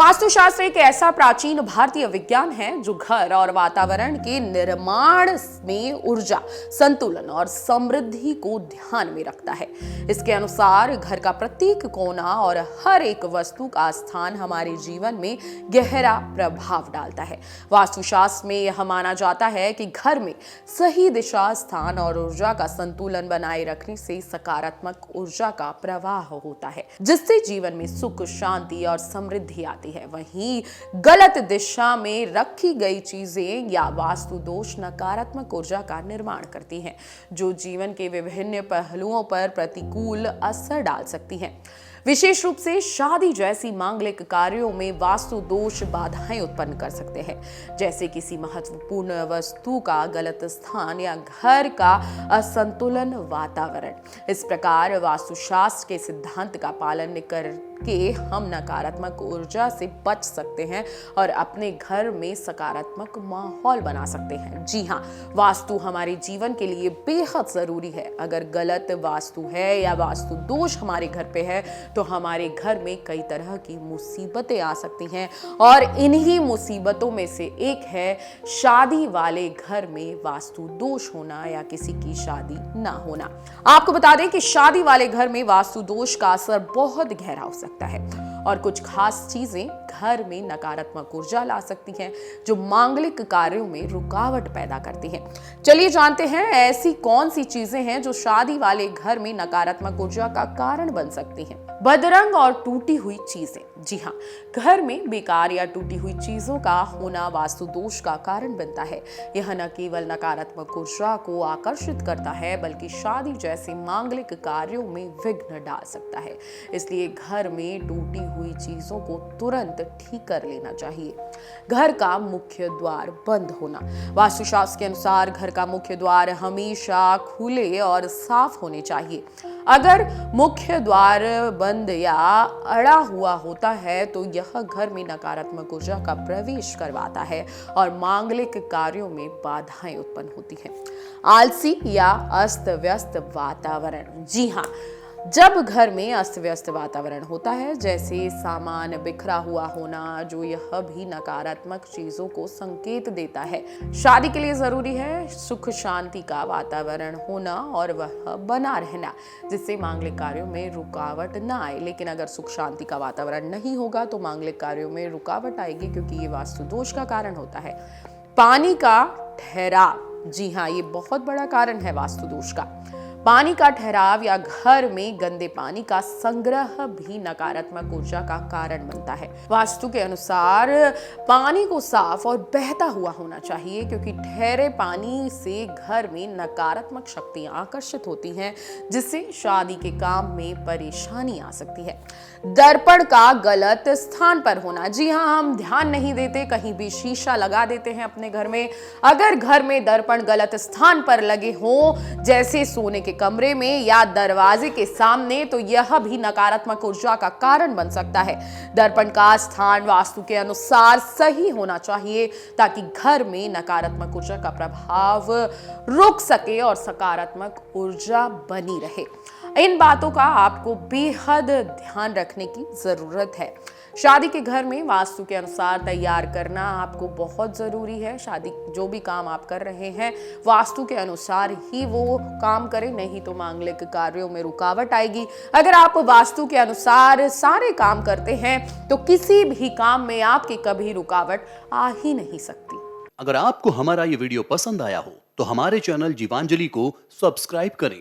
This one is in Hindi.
वास्तुशास्त्र एक ऐसा प्राचीन भारतीय विज्ञान है जो घर और वातावरण के निर्माण में ऊर्जा, संतुलन और समृद्धि को ध्यान में रखता है। इसके अनुसार घर का प्रत्येक कोना और हर एक वस्तु का स्थान हमारे जीवन में गहरा प्रभाव डालता है। वास्तुशास्त्र में यह माना जाता है कि घर में सही दिशा, स्थान और ऊर्जा का संतुलन बनाए रखने से सकारात्मक ऊर्जा का प्रवाह होता है, जिससे जीवन में सुख, शांति और समृद्धि आती है। वहीं गलत दिशा में रखी गई चीजें या वास्तु दोष नकारात्मक ऊर्जा का निर्माण करती हैं, जो जीवन के विभिन्न पहलुओं पर प्रतिकूल असर डाल सकती हैं। विशेष रूप से शादी जैसी मांगलिक कार्यों में वास्तु दोष बाधाएं उत्पन्न कर सकते हैं, जैसे किसी महत्वपूर्ण वस्तु का गलत स्थान या घर का असंतुलन वातावरण। इस प्रकार वास्तुशास्त्र के सिद्धांत का पालन करके हम नकारात्मक ऊर्जा से बच सकते हैं और अपने घर में सकारात्मक माहौल बना सकते हैं। जी हाँ, वास्तु हमारे जीवन के लिए बेहद जरूरी है। अगर गलत वास्तु है या वास्तु दोष हमारे घर पे है तो हमारे घर में कई तरह की मुसीबतें आ सकती हैं, और इन्हीं मुसीबतों में से एक है शादी वाले घर में वास्तु दोष होना या किसी की शादी ना होना। आपको बता दें कि शादी वाले घर में वास्तु दोष का असर बहुत गहरा हो सकता है और कुछ खास चीजें घर में नकारात्मक ऊर्जा ला सकती हैं, जो मांगलिक कार्यों में रुकावट पैदा करती हैं। चलिए जानते हैं ऐसी कौन सी चीजें हैं जो शादी वाले घर में नकारात्मक ऊर्जा का कारण बन सकती हैं। बदरंग और टूटी हुई चीजें। जी हाँ, घर में बेकार या टूटी हुई चीजों का होना वास्तु दोष का कारण बनता है। यह न केवल नकारात्मक ऊर्जा को आकर्षित करता है, बल्कि शादी जैसे मांगलिक कार्यों में विघ्न डाल सकता है। इसलिए घर में टूटी हुई चीजों को तुरंत ठीक कर लेना चाहिए। घर का मुख्य द्वार बंद होना। वास्तुशास्त्र के अनुसार घर का मुख्य द्वार हमेशा खुले और साफ होने चाहिए। अगर मुख्य द्वार बंद या अड़ा हुआ होता है तो यह घर में नकारात्मक ऊर्जा का प्रवेश करवाता है और मांगलिक कार्यों में बाधाएं उत्पन्न होती हैं। आलसी या अस्त व्यस्त वातावरण। जी हाँ, जब घर में अस्त व्यस्त वातावरण होता है, जैसे सामान बिखरा हुआ होना, जो यह भी नकारात्मक चीजों को संकेत देता है। शादी के लिए जरूरी है सुख शांति का वातावरण होना और वह बना रहना, जिससे मांगलिक कार्यों में रुकावट ना आए। लेकिन अगर सुख शांति का वातावरण नहीं होगा तो मांगलिक कार्यों में रुकावट आएगी, क्योंकि ये वास्तु दोष का कारण होता है। पानी का ठहराव। जी हाँ, ये बहुत बड़ा कारण है वास्तु दोष का। पानी का ठहराव या घर में गंदे पानी का संग्रह भी नकारात्मक ऊर्जा का कारण बनता है। वास्तु के अनुसार पानी को साफ और बहता हुआ होना चाहिए, क्योंकि ठहरे पानी से घर में नकारात्मक शक्तियां आकर्षित होती हैं, जिससे शादी के काम में परेशानी आ सकती है। दर्पण का गलत स्थान पर होना। जी हाँ, हम ध्यान नहीं देते, कहीं भी शीशा लगा देते हैं अपने घर में। अगर घर में दर्पण गलत स्थान पर लगे हों, जैसे सोने के कमरे में या दरवाजे के सामने, तो यह भी नकारात्मक ऊर्जा का कारण बन सकता है। दर्पण का स्थान वास्तु के अनुसार सही होना चाहिए, ताकि घर में नकारात्मक ऊर्जा का प्रभाव रुक सके और सकारात्मक ऊर्जा बनी रहे। इन बातों का आपको बेहद ध्यान रखने की जरूरत है। शादी के घर में वास्तु के अनुसार तैयार करना आपको बहुत जरूरी है। शादी जो भी काम आप कर रहे हैं, वास्तु के अनुसार ही वो काम करें, नहीं तो मांगलिक कार्यों में रुकावट आएगी। अगर आप वास्तु के अनुसार सारे काम करते हैं तो किसी भी काम में आपकी कभी रुकावट आ ही नहीं सकती। अगर आपको हमारा ये वीडियो पसंद आया हो तो हमारे चैनल जीवांजलि को सब्सक्राइब करें